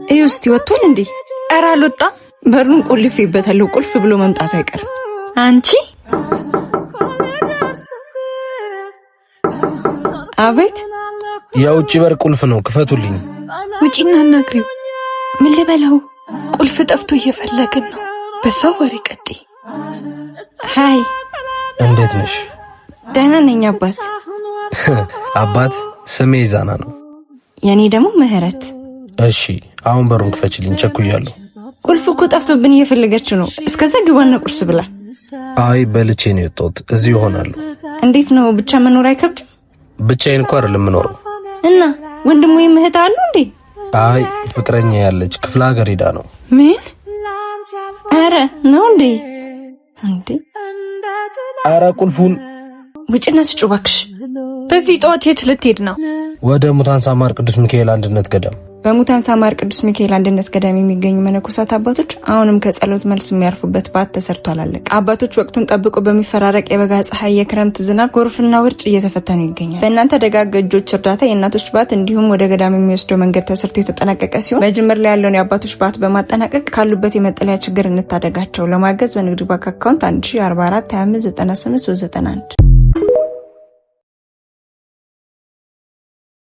እስቲ ወጥቷል እንዴ? ኧረ አልወጣ። በሩን ቆልፌበታለሁ። ቁልፍ ብሎ መምጣቱ አይቀርም። አንቺ አቤት። የውጭ በር ቁልፍ ነው፣ ክፈቱልኝ። ውጪና አናግሪው። ምን ልበለው? ቁልፍ ጠፍቶ እየፈለግን ነው። በሰው ወሬ ቀጤ። ሃይ፣ እንዴት ነሽ? ደህና ነኝ አባት። አባት ስሜ ይዛና ነው። የኔ ደግሞ ምህረት። እሺ አሁን በሩን ክፈችልኝ፣ ቸኩያለሁ። ቁልፍ እኮ ጠፍቶብን እየፈለገችው ነው። እስከዛ ግባና ቁርስ ብላ። አይ በልቼ ነው የወጣሁት፣ እዚህ ይሆናለሁ። እንዴት ነው ብቻ መኖር አይከብድም? ብቻዬን እኮ አይደለም የምኖረው። እና ወንድም ወይ እህት አሉ እንዴ? አይ ፍቅረኛ ያለች ክፍለ ሀገር ሄዳ ነው። ምን? አረ ነው እንዴ? አረ ቁልፉን ውጭና ስጩ እባክሽ። በዚህ ጠዋት የት ልትሄድ ነው? ወደ ሙታን ሳማር ቅዱስ ሚካኤል አንድነት ገዳም። በሙታን ሳማር ቅዱስ ሚካኤል አንድነት ገዳም የሚገኙ መነኮሳት አባቶች አሁንም ከጸሎት መልስ የሚያርፉበት ባት ተሰርቶ አላለቀ። አባቶች ወቅቱን ጠብቆ በሚፈራረቅ የበጋ ፀሐይ፣ የክረምት ዝናብ፣ ጎርፍና ውርጭ እየተፈተኑ ይገኛል። በእናንተ ደጋግ እጆች እርዳታ የእናቶች ባት እንዲሁም ወደ ገዳም የሚወስደው መንገድ ተሰርቶ የተጠናቀቀ ሲሆን በጅምር ላይ ያለውን የአባቶች ባት በማጠናቀቅ ካሉበት የመጠለያ ችግር እንታደጋቸው። ለማገዝ በንግድ ባንክ አካውንት 1044 2598 391